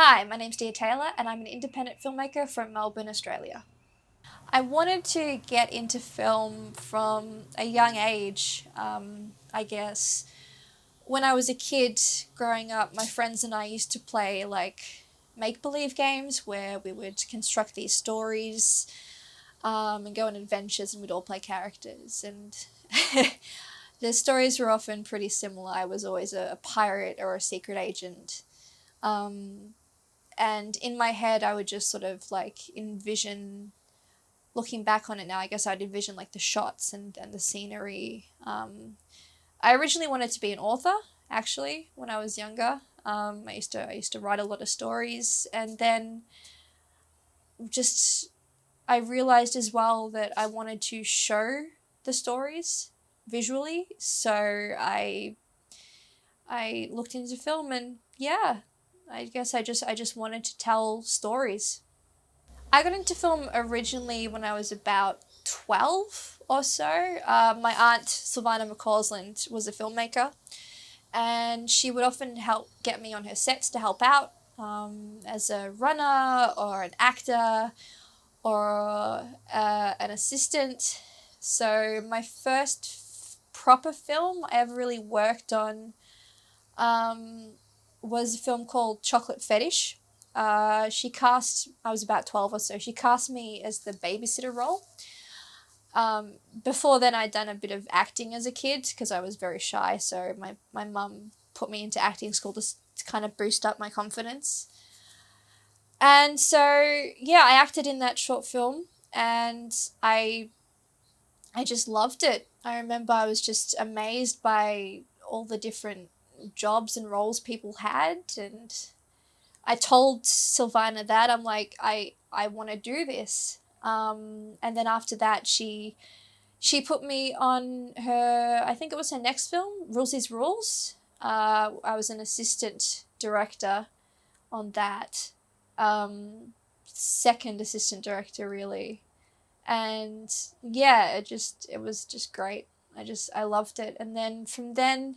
Hi, my name's Dia Taylor and I'm an independent filmmaker from Melbourne, Australia. I wanted to get into film from a young age, I guess. When I was a kid growing up, my friends and I used to play make-believe games where we would construct these stories and go on adventures and we'd all play characters. And the stories were often pretty similar. I was always a pirate or a secret agent. Um, and in my head I would just sort of envision, looking back on it now, I guess I'd envision the shots and the scenery. I originally wanted to be an author, actually, when I was younger. I used to write a lot of stories, and then just I realized as well that I wanted to show the stories visually, so I looked into film, and yeah, I guess I just wanted to tell stories. I got into film originally when I was about 12 or so. My aunt, Sylvana McCausland, was a filmmaker, and she would often help get me on her sets to help out as a runner or an actor or an assistant. So, my first proper film I ever really worked on um, was a film called Chocolate Fetish. I was about 12 or so, she cast me as the babysitter role. Before then, I'd done a bit of acting as a kid because I was very shy, so my mum put me into acting school to kind of boost up my confidence. And so, yeah, I acted in that short film and I, I just loved it. I remember I was just amazed by all the different jobs and roles people had, and I told Sylvana that I'm like, I want to do this. And then after that, she put me on her, I think it was her next film, Rules is Rules. I was an assistant director on that. Second assistant director, really. And yeah, it was just great. I loved it. And then from then,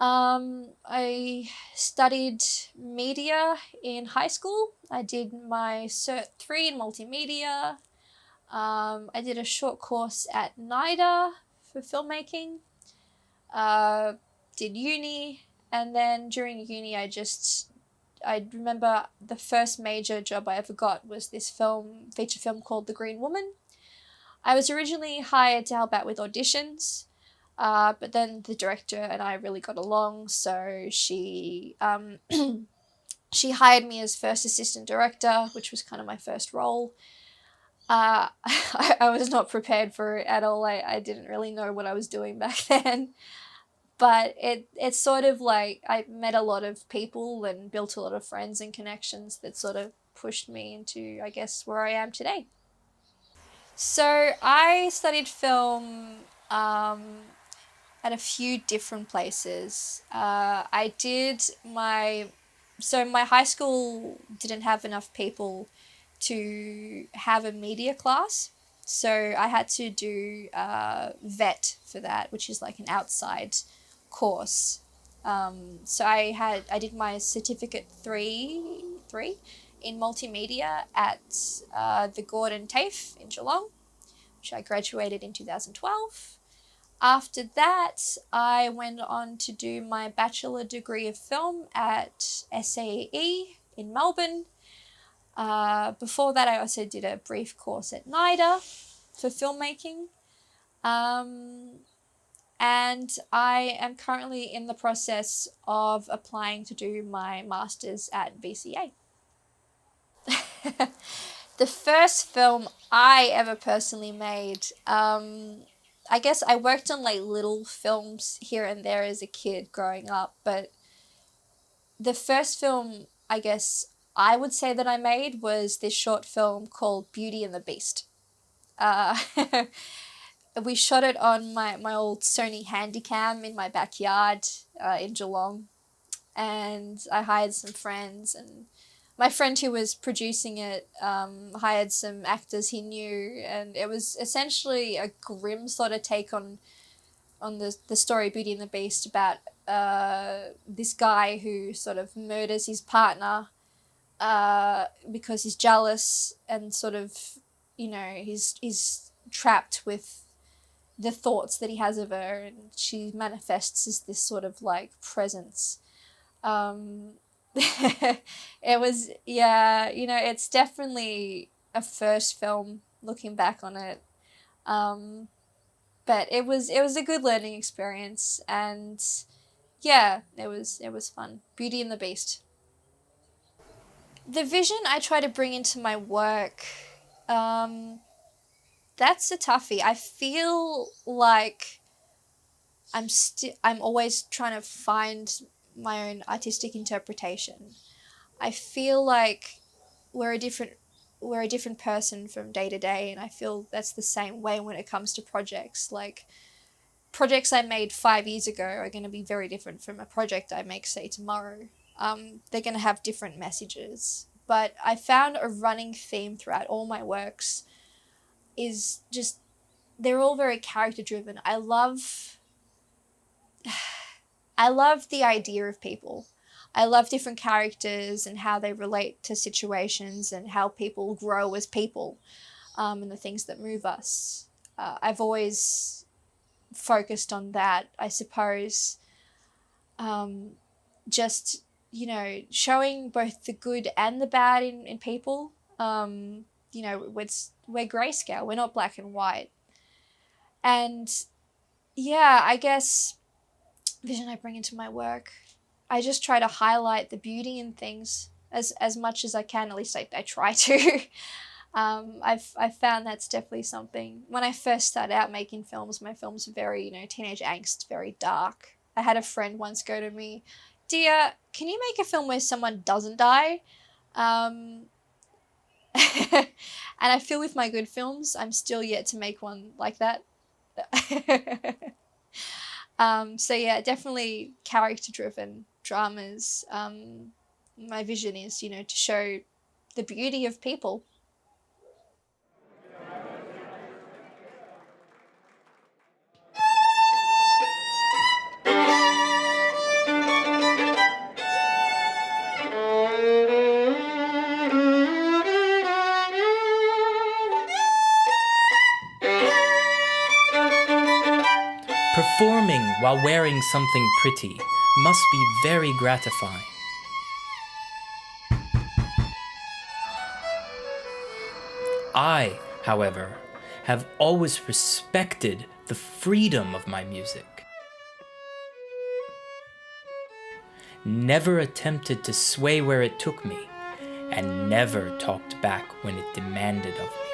I studied media in high school. I did my Cert 3 in multimedia. I did a short course at NIDA for filmmaking. Uh, did uni, and then during uni, I remember the first major job I ever got was this feature film called The Green Woman. I was originally hired to help out with auditions, but then the director and I really got along, so she hired me as first assistant director, which was kind of my first role. I was not prepared for it at all. I didn't really know what I was doing back then. But it's sort of like I met a lot of people and built a lot of friends and connections that sort of pushed me into, I guess, where I am today. So I studied film at a few different places. I did my so my high school didn't have enough people to have a media class, so I had to do vet for that, which is like an outside course. So I did my certificate three in multimedia at the Gordon TAFE in Geelong, which I graduated in 2012. After that, I went on to do my bachelor degree of film at SAE in Melbourne. Before that, I also did a brief course at NIDA for filmmaking. Um, and I am currently in the process of applying to do my master's at VCA. The first film I ever personally made, I guess I worked on little films here and there as a kid growing up, but the first film I guess I would say that I made was this short film called Beauty and the Beast. Uh, we shot it on my old Sony Handycam in my backyard in Geelong, and I hired some friends, and my friend who was producing it hired some actors he knew, and it was essentially a grim sort of take on the story Beauty and the Beast about this guy who sort of murders his partner, because he's jealous and sort of, he's trapped with the thoughts that he has of her, and she manifests as this sort of like presence. Um, it was, yeah, it's definitely a first film looking back on it. Um, but it was a good learning experience, and yeah, it was fun. Beauty and the Beast. The vision I try to bring into my work, um, that's a toughie. I feel like I'm always trying to find my own artistic interpretation. I feel like we're a different we're a different person from day to day, and I feel that's the same way when it comes to projects. Like, projects I made 5 years ago are going to be very different from a project I make, say, tomorrow. They're going to have different messages. But I found a running theme throughout all my works is just they're all very character driven. I love the idea of people. I love different characters and how they relate to situations and how people grow as people, and the things that move us. I've always focused on that, I suppose. Um, just, showing both the good and the bad in people. We're grayscale, we're not black and white. And yeah, I guess vision I bring into my work, I just try to highlight the beauty in things as much as I can. At least I try to. I've found that's definitely something. When I first started out making films, my films were very, teenage angst, very dark. I had a friend once go to me, "Dear, can you make a film where someone doesn't die?" Um, and I feel with my good films, I'm still yet to make one like that. So yeah, definitely character driven dramas. My vision is, to show the beauty of people. Performing while wearing something pretty must be very gratifying. I, however, have always respected the freedom of my music. Never attempted to sway where it took me, and never talked back when it demanded of me.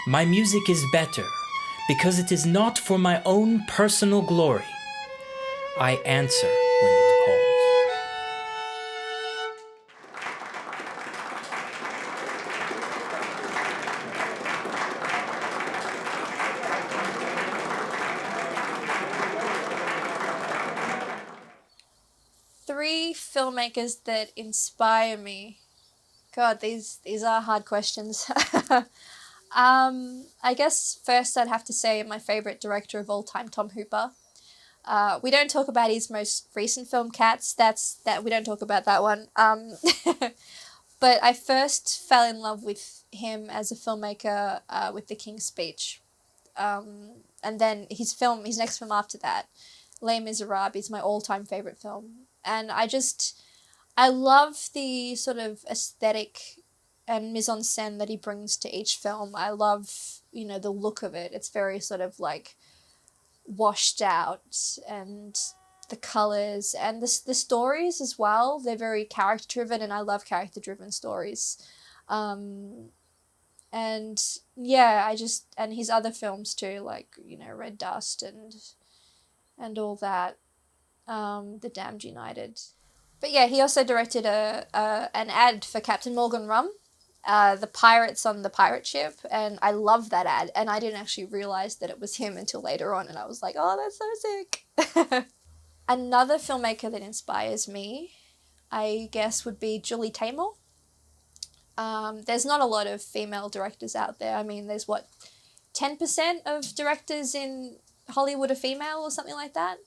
My music is better because it is not for my own personal glory. I answer when it calls. Three filmmakers that inspire me. God, these are hard questions. I guess first I'd have to say my favorite director of all time, Tom Hooper. We don't talk about his most recent film, Cats. We don't talk about that one. But I first fell in love with him as a filmmaker with The King's Speech, and then his next film after that, Les Miserables, is my all-time favorite film, and I love the sort of aesthetic and mise en scène that he brings to each film. I love, the look of it. It's very sort of like washed out, and the colors and the stories as well. They're very character driven, and I love character driven stories. Um, and yeah, and his other films too, like, Red Dust and all that. The Damned United. But yeah, he also directed an ad for Captain Morgan Rum, the pirates on the pirate ship, and I love that ad. And I didn't actually realize that it was him until later on, and I was like, "Oh, that's so sick." Another filmmaker that inspires me, I guess, would be Julie Taymor. There's not a lot of female directors out there. I mean, there's what, 10% of directors in Hollywood are female or something like that.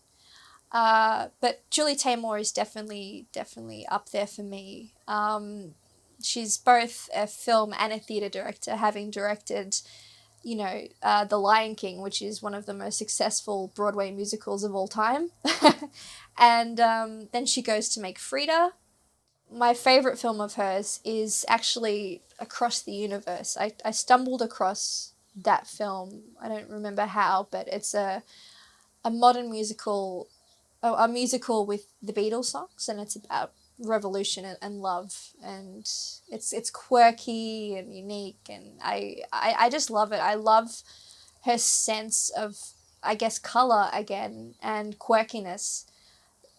But Julie Taymor is definitely up there for me. She's both a film and a theatre director, having directed, The Lion King, which is one of the most successful Broadway musicals of all time. And then she goes to make Frida. My favorite film of hers is actually Across the Universe. I stumbled across that film. I don't remember how, but it's a modern musical, a musical with the Beatles songs, and it's about revolution and love, and it's quirky and unique, and I just love it. I love her sense of, I guess, color again and quirkiness.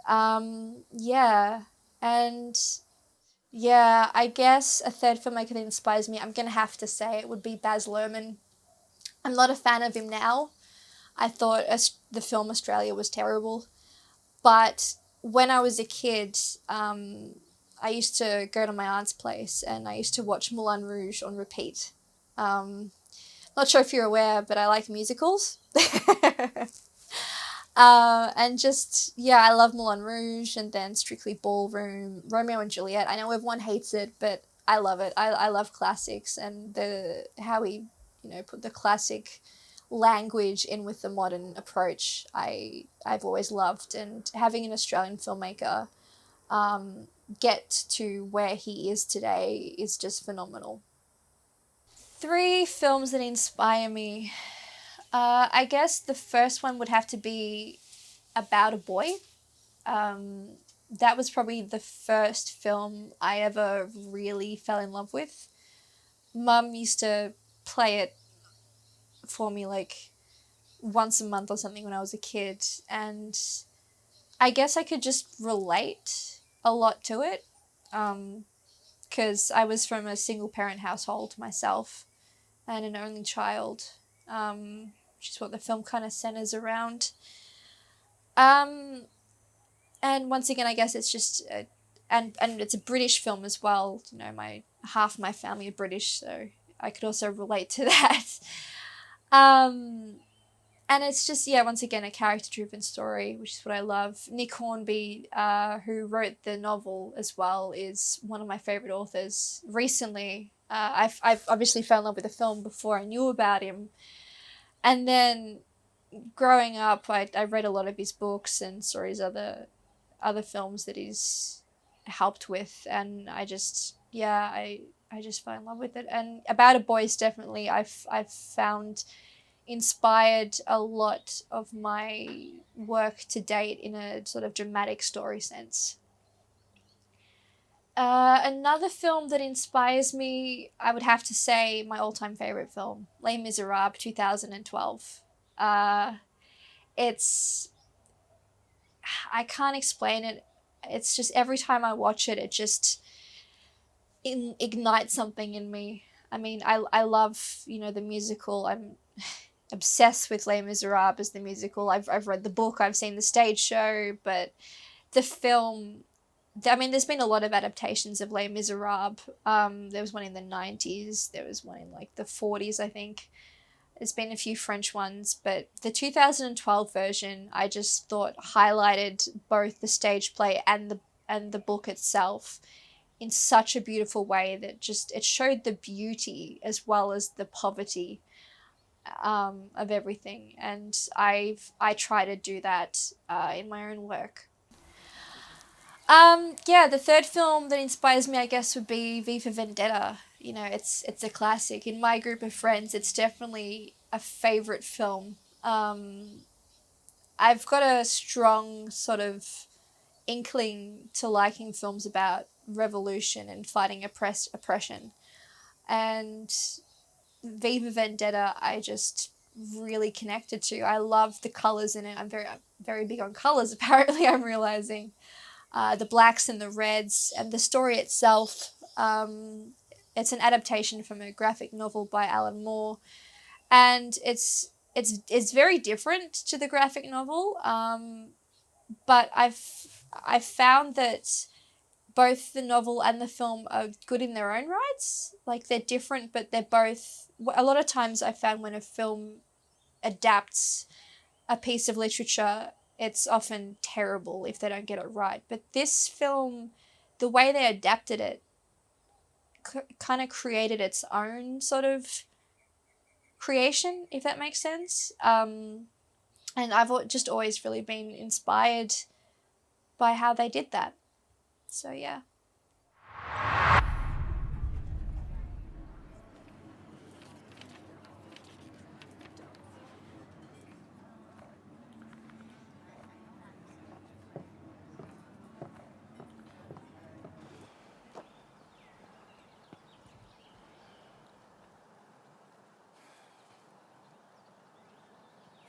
Yeah, and yeah, I guess a third filmmaker that inspires me, I'm gonna have to say it would be Baz Luhrmann. I'm not a fan of him now. I thought the film Australia was terrible. But when I was a kid, I used to go to my aunt's place and I used to watch Moulin Rouge on repeat. Not sure if you're aware, but I like musicals. And just, yeah, I love Moulin Rouge and then Strictly Ballroom, Romeo and Juliet. I know everyone hates it, but I love it. I love classics and how he, put the classic language in with the modern approach. I've always loved, and having an Australian filmmaker get to where he is today is just phenomenal. Three films that inspire me. I guess the first one would have to be About a Boy. Um, that was probably the first film I ever really fell in love with. Mum used to play it for me like once a month or something when I was a kid, and I guess I could just relate a lot to it because I was from a single parent household myself and an only child, which is what the film kind of centers around. Um, and once again, I guess it's just and it's a British film as well. My half my family are British, so I could also relate to that. Um, and it's just, yeah, once again, a character driven story, which is what I love. Nick Hornby, who wrote the novel as well, is one of my favorite authors. Recently, I've obviously fell in love with the film before I knew about him, and then growing up, I read a lot of his books and saw his other films that he's helped with, and I just, yeah, I just fell in love with it. And About a Boy is definitely, I've found, inspired a lot of my work to date in a sort of dramatic story sense. Another film that inspires me, I would have to say my all-time favorite film, Les Miserables, 2012. Uh, it's I can't explain it. It's just every time I watch it, it just ignites something in me. I mean, I love, the musical. I'm obsessed with Les Miserables as the musical. I've read the book, I've seen the stage show, but the film. I mean, there's been a lot of adaptations of Les Miserables. There was one in the 90s. There was one in like the 40s, I think. There's been a few French ones, but the 2012 version I just thought highlighted both the stage play and the book itself in such a beautiful way that just it showed the beauty as well as the poverty of everything, and I try to do that in my own work. Yeah, the third film that inspires me, I guess, would be V for Vendetta. It's a classic in my group of friends. It's definitely a favorite film. I've got a strong sort of inkling to liking films about revolution and fighting oppression, and V for Vendetta, I just really connected to. I love the colors in it. I'm very big on colors. Apparently, I'm realizing the blacks and the reds, and the story itself. It's an adaptation from a graphic novel by Alan Moore, and it's very different to the graphic novel. But I've found that both the novel and the film are good in their own rights. Like, they're different, but they're both. A lot of times, I found when a film adapts a piece of literature, it's often terrible if they don't get it right. But this film, the way they adapted it, kind of created its own sort of creation, if that makes sense. And I've just always really been inspired by how they did that. So yeah.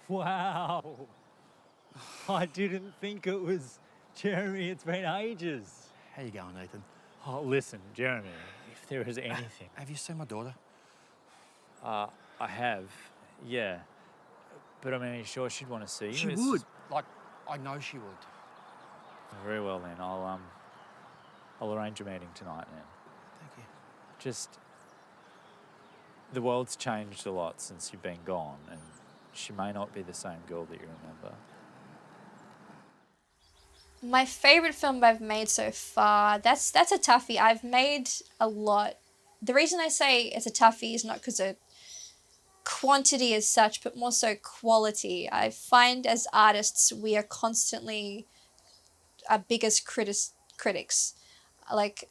Wow. I didn't think it was Jeremy. It's been ages. How you going, Nathan? Oh, listen, Jeremy, if there is anything... Have you seen my daughter? I have, yeah. But I mean, are you sure she'd want to see you? She It's would. just- Like, I know she would. Very well then, I'll arrange a meeting tonight then. Thank you. Just... The world's changed a lot since you've been gone, and she may not be the same girl that you remember. My favorite film I've made so far, that's a toughie. I've made a lot. The reason I say it's a toughie is not because of quantity as such, but more so quality. I find as artists, we are constantly our biggest critics. Like,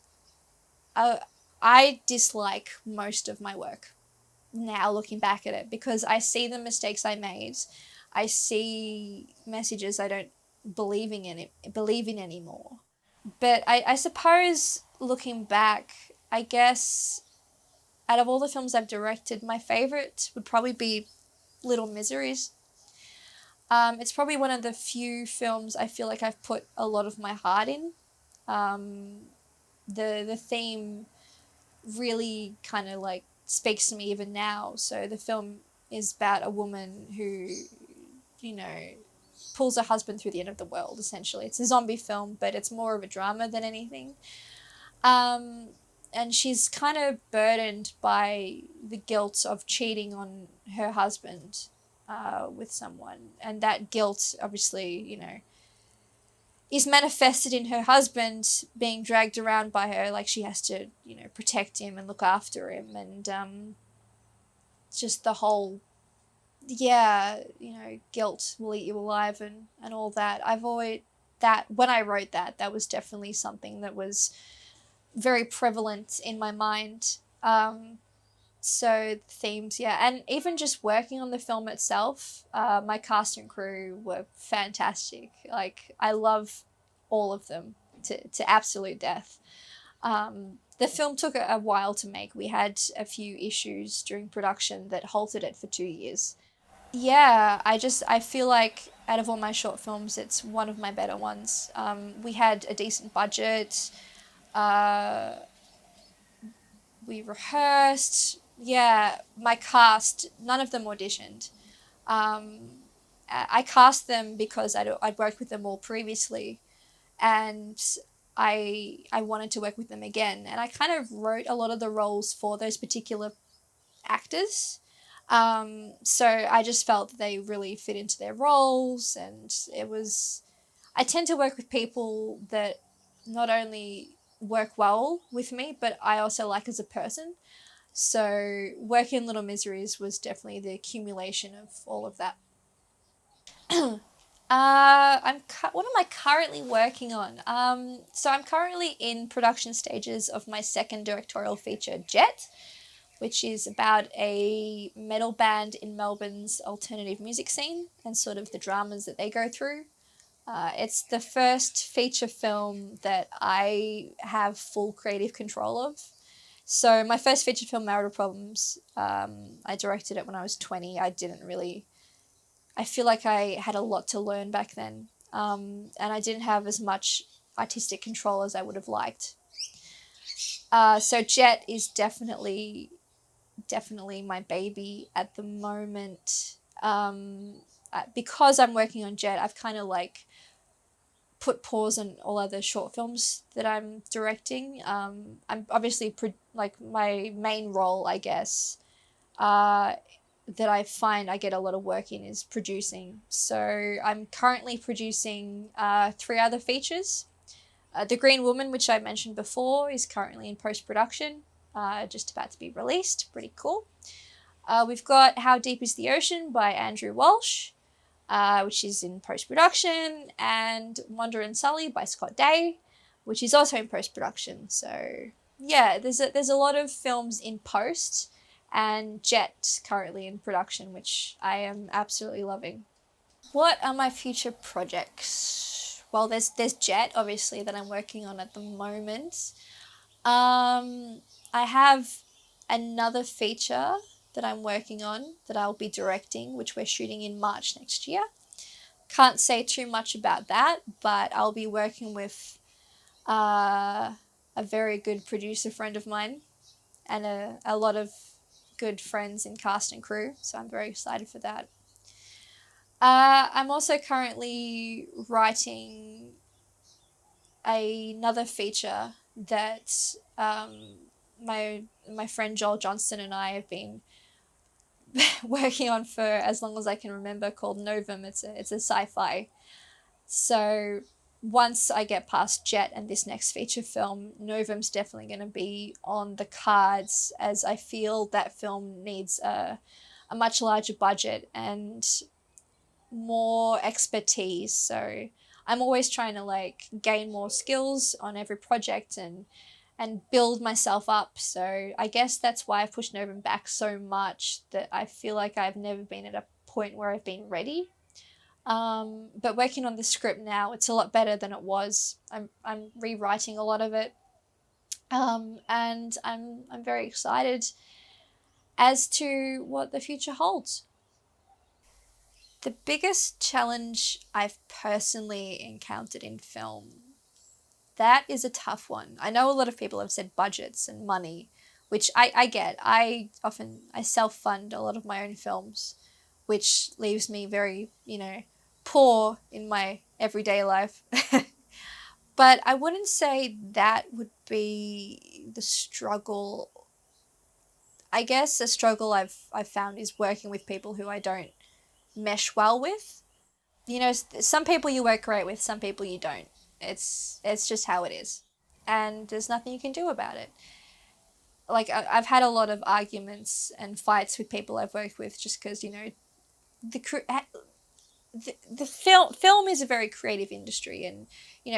I dislike most of my work now looking back at it because I see the mistakes I made. I see messages I don't believe in anymore. But I suppose looking back, I guess out of all the films I've directed, my favorite would probably be Little Miseries. It's probably one of the few films I feel like I've put a lot of my heart in. The theme really kind of like speaks to me even now. So the film is about a woman who, you know, pulls her husband through the end of the world, essentially. It's a zombie film, but it's more of a drama than anything. And she's kind of burdened by the guilt of cheating on her husband with someone. And that guilt, obviously, you know, is manifested in her husband being dragged around by her. Like she has to, you know, protect him and look after him. And just the whole, yeah, you know, guilt will eat you alive and all that. When I wrote that, that was definitely something that was very prevalent in my mind. So themes, yeah, and even just working on the film itself, my cast and crew were fantastic. Like I love all of them to absolute death. The film took a while to make. We had a few issues during production that halted it for 2 years. Yeah, I feel like out of all my short films, it's one of my better ones. We had a decent budget. We rehearsed. Yeah, my cast, none of them auditioned. I cast them because I'd worked with them all previously, and I wanted to work with them again. And I kind of wrote a lot of the roles for those particular actors. So I just felt that they really fit into their roles, and it was. I tend to work with people that not only work well with me, but I also like as a person. So working in Little Miseries was definitely the accumulation of all of that. What am I currently working on? So I'm currently in production stages of my second directorial feature, Jet, which is about a metal band in Melbourne's alternative music scene and sort of the dramas that they go through. It's the first feature film that I have full creative control of. So my first feature film, Marital Problems, I directed it when I was 20. I feel like I had a lot to learn back then. And I didn't have as much artistic control as I would have liked. So Jet is definitely my baby at the moment. Because I'm working on Jet, I've kind of like put pause on all other short films that I'm directing. I'm obviously like my main role, I guess, that I find I get a lot of work in is producing. So I'm currently producing 3 other features. The Green Woman, which I mentioned before, is currently in post-production, just about to be released. Pretty cool. We've got How Deep is the Ocean by Andrew Walsh, which is in post-production, and Wonder and Sully by Scott Day, which is also in post-production. So yeah, there's a lot of films in post, and Jet currently in production, which I am absolutely loving. What are my future projects? Well, there's Jet, obviously, that I'm working on at the moment. I have another feature that I'm working on that I'll be directing, which we're shooting in March next year. Can't say too much about that, but I'll be working with a very good producer friend of mine and a lot of good friends in cast and crew, so I'm very excited for that. I'm also currently writing another feature that my friend Joel Johnston and I have been working on for as long as I can remember, called Novum. It's a sci-fi. So once I get past Jet and this next feature film, Novum's definitely going to be on the cards, as I feel that film needs a much larger budget and more expertise. So I'm always trying to like gain more skills on every project and build myself up. So I guess that's why I've pushed Novum back so much, that I feel like I've never been at a point where I've been ready. But working on the script now, it's a lot better than it was. I'm rewriting a lot of it, and I'm very excited as to what the future holds. The biggest challenge I've personally encountered in film, that is a tough one. I know a lot of people have said budgets and money, which I get. I self-fund a lot of my own films, which leaves me very, poor in my everyday life. But I wouldn't say that would be the struggle. I guess the struggle I've found is working with people who I don't mesh well with. Some people you work great with, some people you don't. It's just how it is, and there's nothing you can do about it. Like I've had a lot of arguments and fights with people I've worked with, just because the the film is a very creative industry, and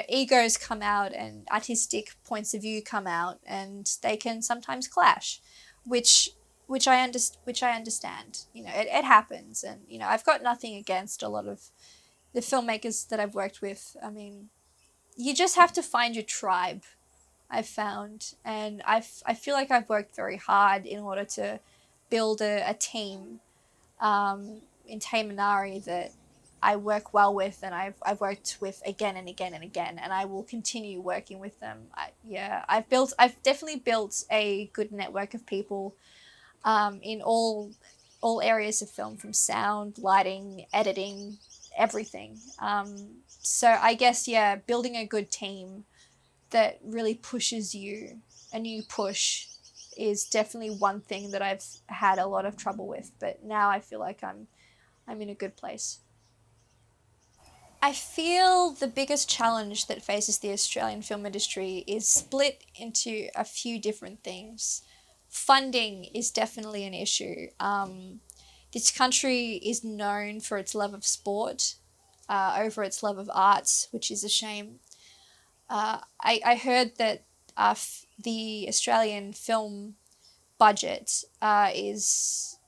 egos come out and artistic points of view come out, and they can sometimes clash, which which I understand. It happens, and I've got nothing against a lot of the filmmakers that I've worked with. I mean, you just have to find your tribe, I've found. And I feel like I've worked very hard in order to build a team in Taimanari that I work well with, and I've worked with again and again and again, and I will continue working with them. I've definitely built a good network of people in all areas of film, from sound, lighting, editing, everything. So I guess, yeah, building a good team that really pushes you and you push is definitely one thing that I've had a lot of trouble with, but now I feel like I'm in a good place. I feel the biggest challenge that faces the Australian film industry is split into a few different things. Funding is definitely an issue. This country is known for its love of sport over its love of arts, which is a shame. I heard that the Australian film budget is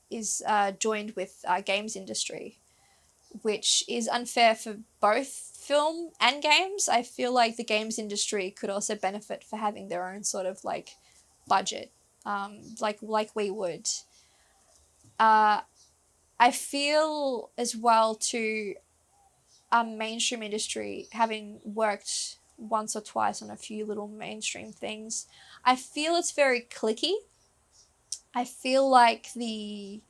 joined with games industry, which is unfair for both film and games. I feel like the games industry could also benefit for having their own sort of like budget, like we would. Uh, I feel as well to mainstream industry, having worked once or twice on a few little mainstream things, I feel it's very clicky. I feel like the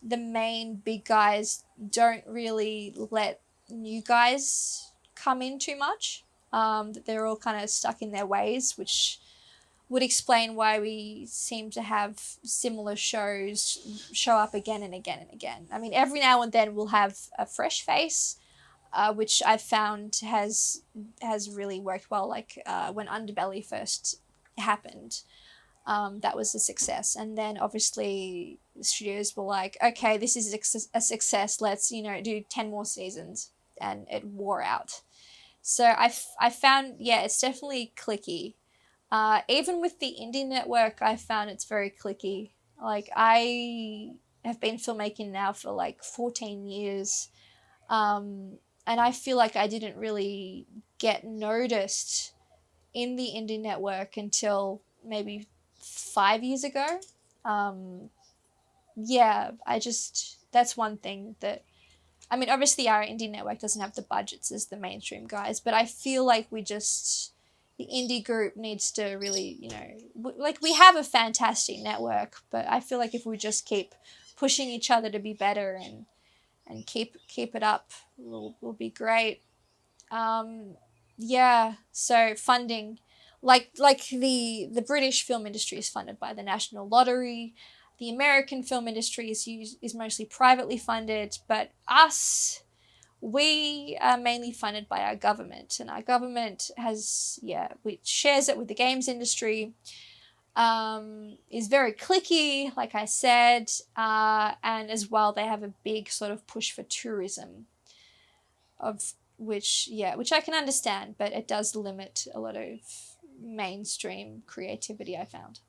main big guys don't really let new guys come in too much. That they're all kind of stuck in their ways, would explain why we seem to have similar shows show up again and again and again. I mean, every now and then we'll have a fresh face, which I've found has really worked well. Like when Underbelly first happened, that was a success. And then obviously the studios were like, okay, this is a success. Let's do 10 more seasons, and it wore out. So I found, yeah, it's definitely clicky. Even with the indie network, I found it's very clicky. Like, I have been filmmaking now for like 14 years. And I feel like I didn't really get noticed in the indie network until maybe 5 years ago. Um, yeah, that's one thing that, I mean, obviously our indie network doesn't have the budgets as the mainstream guys, but I feel like the indie group needs to really, like, we have a fantastic network, but I feel like if we just keep pushing each other to be better and keep it up, will be great. Yeah, so funding, like the British film industry is funded by the National Lottery. The American film industry is mostly privately funded, but us, we are mainly funded by our government, and our government has, yeah, which shares it with the games industry, is very clicky, like I said, and as well they have a big sort of push for tourism, of which I can understand, but it does limit a lot of mainstream creativity, I found.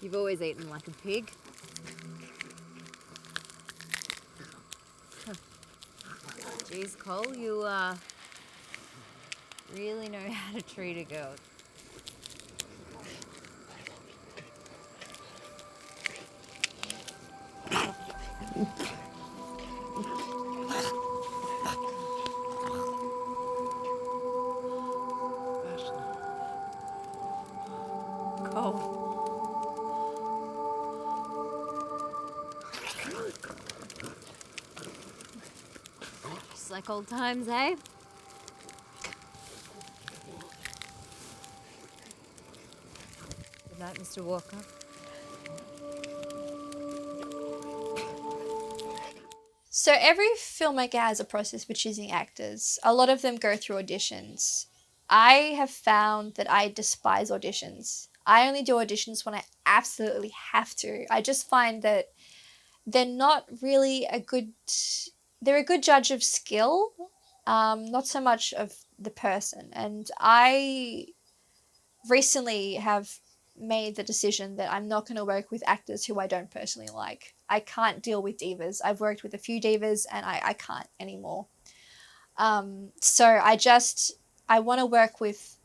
You've always eaten like a pig. Geez, Cole, you really know how to treat a girl. Cole. Just like old times, eh? Good night, Mr. Walker. So every filmmaker has a process for choosing actors. A lot of them go through auditions. I have found that I despise auditions. I only do auditions when I absolutely have to. I just find that they're not really they're a good judge of skill, not so much of the person. And I recently have made the decision that I'm not going to work with actors who I don't personally like. I can't deal with divas. I've worked with a few divas and I can't anymore. So I want to work with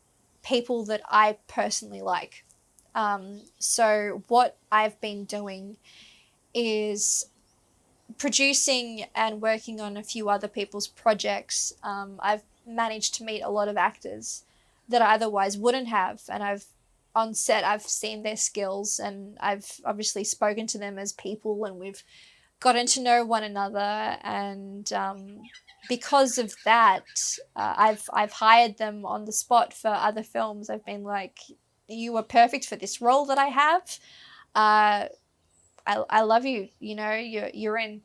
people that I personally like. So what I've been doing is producing and working on a few other people's projects. I've managed to meet a lot of actors that I otherwise wouldn't have, and on set I've seen their skills, and I've obviously spoken to them as people, and we've gotten to know one another, and because of that, I've hired them on the spot for other films. I've been like, you are perfect for this role that I have. I love you. You're in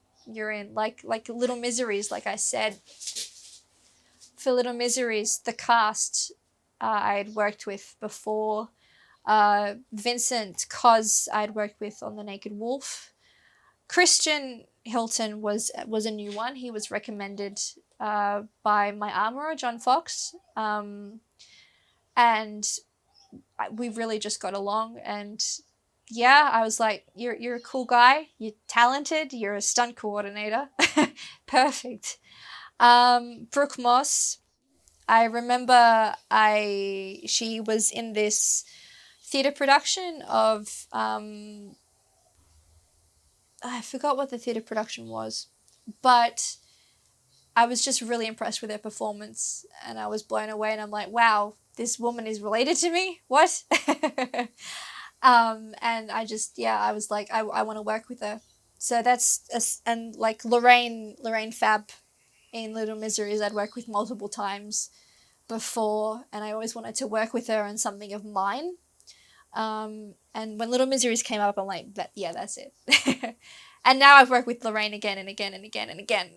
like Little Miseries. Like I said, for Little Miseries, the cast I had worked with before. Vincent Cos I'd worked with on The Naked Wolf. Christian Hilton was a new one. He was recommended by my armorer John Fox, and we really just got along. And yeah, I was like, you're a cool guy. You're talented. You're a stunt coordinator. Perfect. Brooke Moss. I remember she was in this theatre production of I forgot what the theatre production was, but I was just really impressed with her performance, and I was blown away, and I'm like, wow, this woman is related to me? What? And I just, yeah, I was like, I want to work with her. So and like Lorraine Fab in Little Miseries, I'd worked with multiple times before, and I always wanted to work with her on something of mine. And when Little Miseries came up, I'm like, yeah, that's it. And now I've worked with Lorraine again and again and again and again.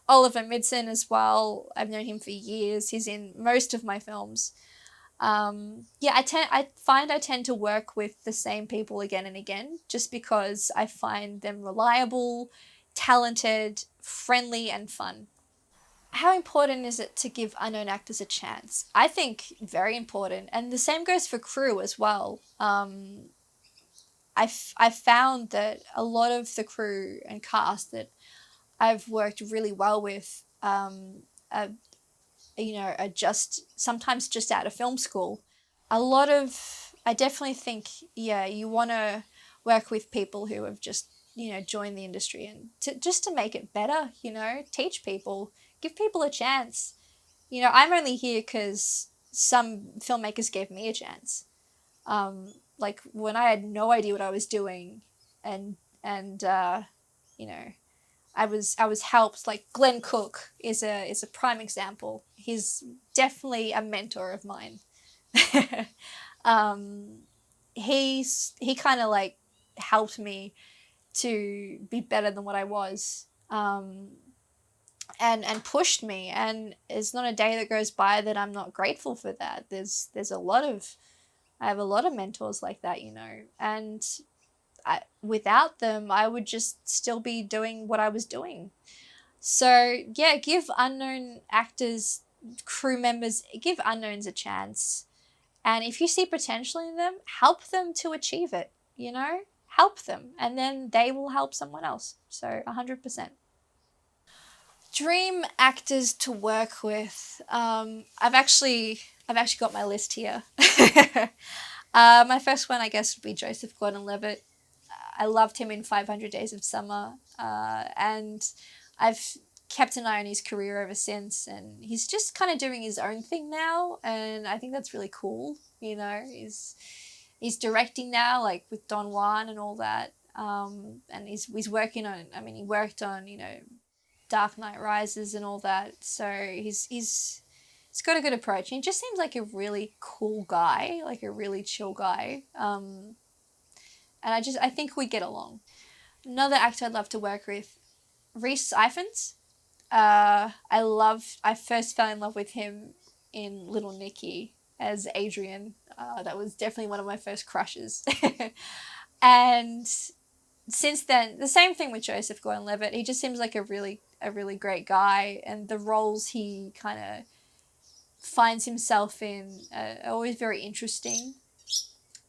Oliver Midson as well. I've known him for years. He's in most of my films. Yeah, I tend to work with the same people again and again, just because I find them reliable, talented, friendly, and fun. How important is it to give unknown actors a chance? I think very important, and the same goes for crew as well. I found that a lot of the crew and cast that I've worked really well with, are, are just sometimes just out of film school. I definitely think, yeah, you want to work with people who have just, joined the industry, and just to make it better, teach people, give people a chance. I'm only here because some filmmakers gave me a chance. Like when I had no idea what I was doing, and you know, I was helped. Like Glenn Cook is a prime example. He's definitely a mentor of mine. um, he kind of like helped me to be better than what I was. And pushed me, and it's not a day that goes by that I'm not grateful for that. There's a lot of I have a lot of mentors like that, and without them, I would just still be doing what I was doing. So yeah, give unknown actors, crew members, give unknowns a chance. And if you see potential in them, help them to achieve it, help them. And then they will help someone else. So 100%. Dream actors to work with. I've actually got my list here. My first one, I guess, would be Joseph Gordon-Levitt. I loved him in 500 Days of Summer, and I've kept an eye on his career ever since. And he's just kind of doing his own thing now, and I think that's really cool. He's directing now, like with Don Juan and all that. And he's working on. I mean, he worked on Dark Knight Rises and all that. So he's got a good approach. And he just seems like a really cool guy, like a really chill guy. And I think we get along. Another actor I'd love to work with, Rhys Ifans. I first fell in love with him in Little Nicky as Adrian. That was definitely one of my first crushes. And since then, the same thing with Joseph Gordon-Levitt. He just seems like a really great guy, and the roles he kind of finds himself in are always very interesting.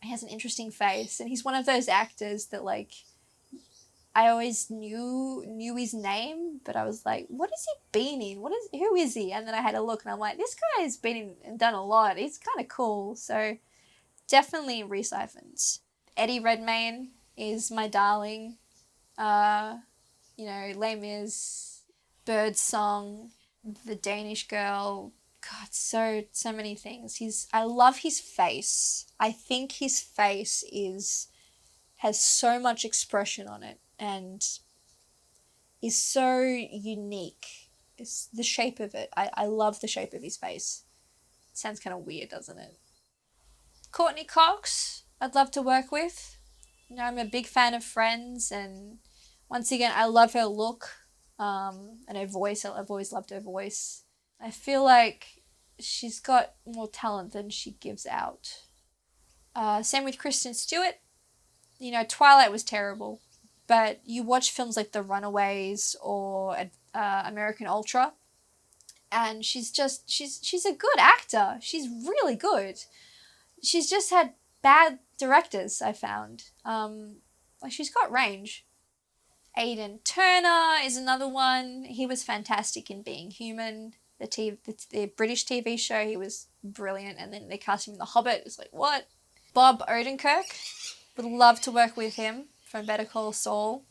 He has an interesting face, and he's one of those actors that, like, I always knew his name, but I was like, what has he been in? Who is he? And then I had a look, and I'm like, this guy has been in and done a lot. He's kind of cool. So definitely Rhys Ifans. Eddie Redmayne is my darling. Les Mis, Birdsong, The Danish Girl. God, so many things. I love his face. I think his face has so much expression on it, and is so unique. It's the shape of it. I love the shape of his face. It sounds kind of weird, doesn't it? Courtney Cox, I'd love to work with. I'm a big fan of Friends, and once again, I love her look, and her voice. I've always loved her voice. I feel like she's got more talent than she gives out. Same with Kristen Stewart. Twilight was terrible, but you watch films like The Runaways or American Ultra, and she's a good actor. She's really good. She's just had bad directors, I found. She's got range. Aidan Turner is another one. He was fantastic in Being Human, the British TV show. He was brilliant, and then they cast him in The Hobbit. It's like, what? Bob Odenkirk, would love to work with him from Better Call Saul.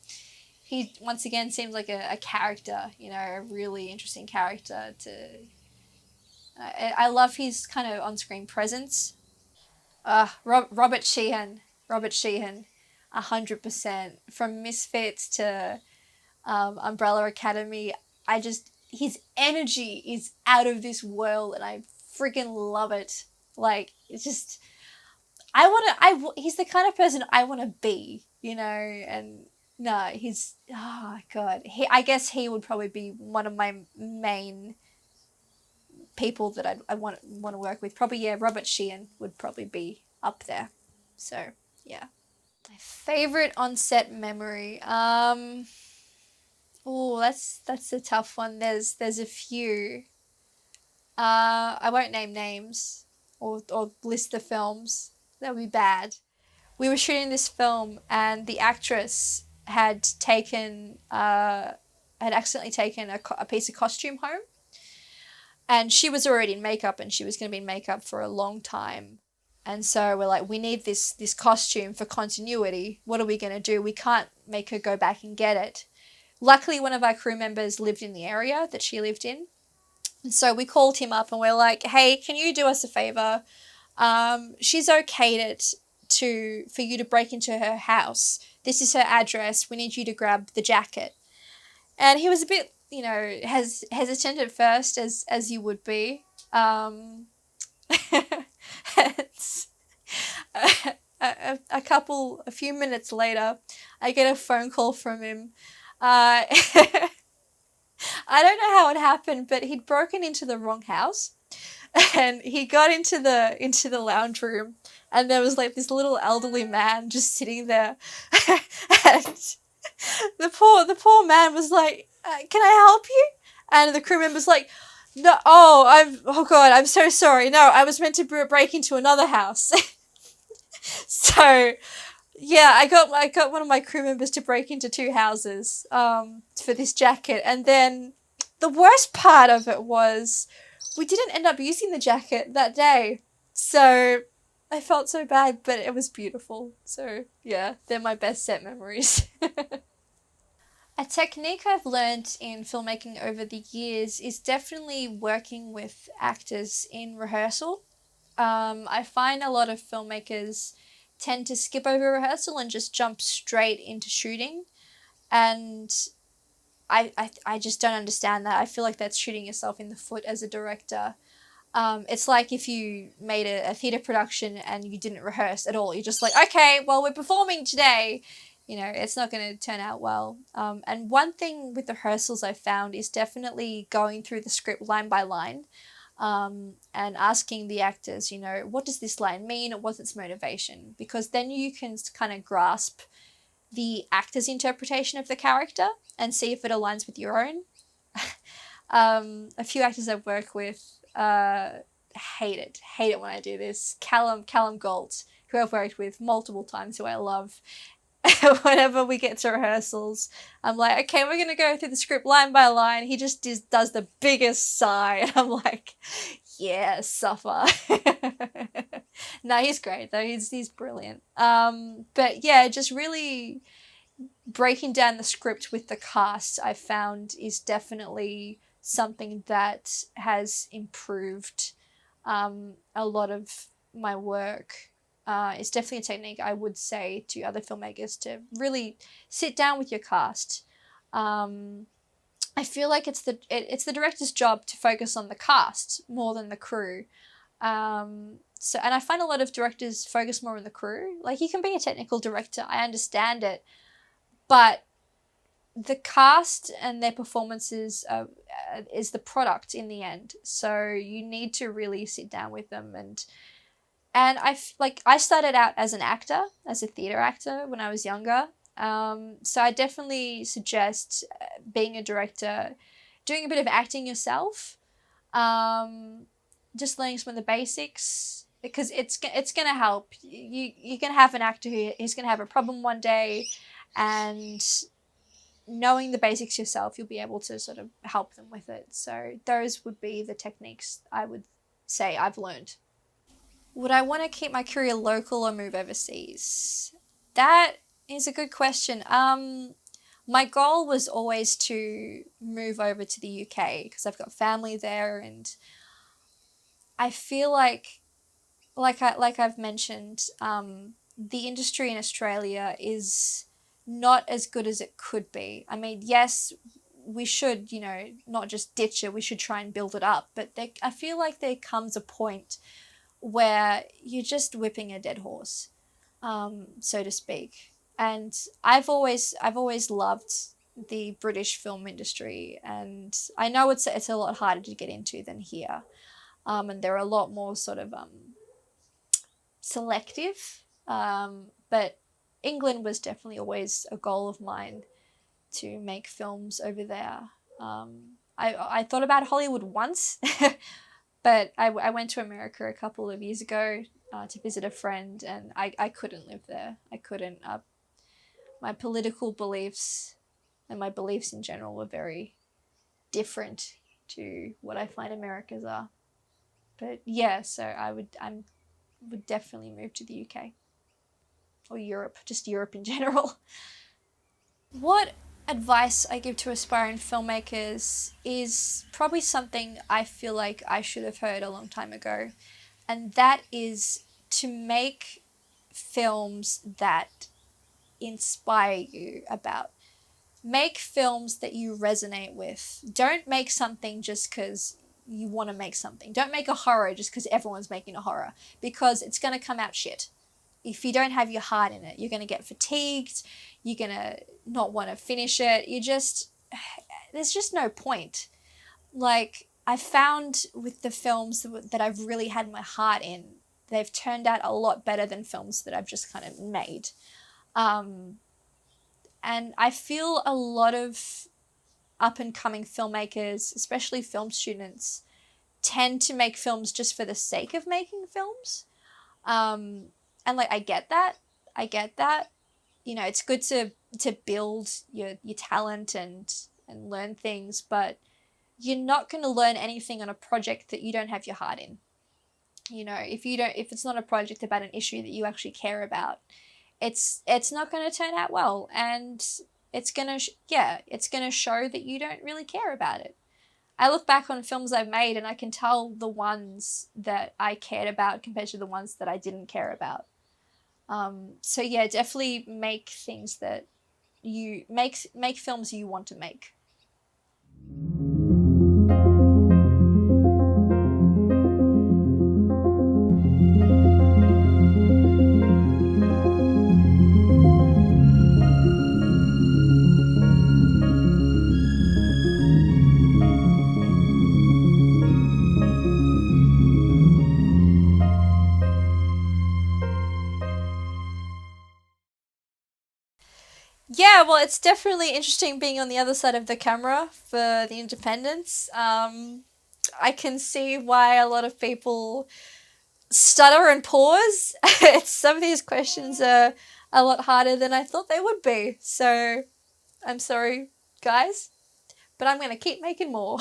he once again seems like a character, you know, a really interesting character to. I love his kind of on-screen presence. Robert Sheehan, 100%. From Misfits to Umbrella Academy, his energy is out of this world, and I freaking love it. Like, it's just, he's the kind of person I want to be, you know, and no, oh god, I guess he would probably be one of my main people that I want to work with. Probably, yeah, Robert Sheehan would probably be up there. So, yeah. My favorite on-set memory. Oh, that's a tough one. There's a few. I won't name names or list the films. That would be bad. We were shooting this film, and the actress had accidentally taken a piece of costume home, and she was already in makeup, and she was going to be in makeup for a long time. And so we're like, we need this costume for continuity. What are we going to do? We can't make her go back and get it. Luckily, one of our crew members lived in the area that she lived in. And so we called him up and we're like, hey, can you do us a favor? She's okayed it for you to break into her house. This is her address. We need you to grab the jacket. And he was a bit, you know, hesitant at first, as you would be. A few minutes later, I get a phone call from him. I don't know how it happened, but he'd broken into the wrong house, and he got into the lounge room, and there was like this little elderly man just sitting there, and the poor man was like, "Can I help you?" And the crew member's like, "No, oh god, I'm so sorry. No, I was meant to break into another house." So, yeah, I got one of my crew members to break into two houses for this jacket, and then the worst part of it was we didn't end up using the jacket that day. So I felt so bad, but it was beautiful. So yeah, they're my best set memories. A technique I've learned in filmmaking over the years is definitely working with actors in rehearsal. I find a lot of filmmakers tend to skip over rehearsal and just jump straight into shooting. And I just don't understand that. I feel like that's shooting yourself in the foot as a director. It's like if you made a theatre production and you didn't rehearse at all. You're just like, okay, well, we're performing today. You know, it's not going to turn out well. And one thing with the rehearsals I found is definitely going through the script line by line, and asking the actors, you know, what does this line mean? What's its motivation? Because then you can kind of grasp the actor's interpretation of the character and see if it aligns with your own. A few actors I've worked with hate it when I do this. Callum Galt, who I've worked with multiple times, who I love. Whenever we get to rehearsals, I'm like, okay, we're going to go through the script line by line. He just does the biggest sigh. And I'm like, yeah, suffer. No, he's great though. He's brilliant. But yeah, just really breaking down the script with the cast, I found, is definitely something that has improved a lot of my work. It's definitely a technique I would say to other filmmakers to really sit down with your cast. I feel like it's the director's job to focus on the cast more than the crew. And I find a lot of directors focus more on the crew. Like, you can be a technical director, I understand it, but the cast and their performances is the product in the end. So you need to really sit down with them. And I started out as an actor, as a theatre actor when I was younger. So I definitely suggest being a director, doing a bit of acting yourself, just learning some of the basics, because it's going to help. You're going to have an actor who's going to have a problem one day, and knowing the basics yourself, you'll be able to sort of help them with it. So those would be the techniques I would say I've learned. Would I want to keep my career local or move overseas? That is a good question. my goal was always to move over to the UK because I've got family there, and I feel like I've mentioned, the industry in Australia is not as good as it could be. I mean, yes, we should, not just ditch it. We should try and build it up. But I feel like there comes a point where you're just whipping a dead horse, so to speak. And I've always loved the British film industry, and I know it's a lot harder to get into than here. And they're a lot more sort of selective. But England was definitely always a goal of mine to make films over there. I thought about Hollywood once, but I went to America a couple of years ago to visit a friend, and I couldn't live there. I couldn't. My political beliefs and my beliefs in general were very different to what I find America's are. But yeah, so I would definitely move to the UK or Europe, just Europe in general. What advice I give to aspiring filmmakers is probably something I feel like I should have heard a long time ago, and that is to make films that inspire you about. Make films that you resonate with. Don't make something just because you want to make something. Don't make a horror just because everyone's making a horror, because it's going to come out shit. If you don't have your heart in it, you're going to get fatigued. You're going to not want to finish it. There's just no point. Like, I found with the films that I've really had my heart in, they've turned out a lot better than films that I've just kind of made. And I feel a lot of up and coming filmmakers, especially film students, tend to make films just for the sake of making films. And like, I get that. It's good to build your talent and learn things, but you're not going to learn anything on a project that you don't have your heart in. If it's not a project about an issue that you actually care about, it's not going to turn out well, and it's going to it's going to show that you don't really care about it. I look back on films I've made and I can tell the ones that I cared about compared to the ones that I didn't care about. So yeah, definitely make things that you make films you want to make. Yeah, well, it's definitely interesting being on the other side of the camera for the independents. I can see why a lot of people stutter and pause. Some of these questions are a lot harder than I thought they would be. So I'm sorry, guys, but I'm going to keep making more.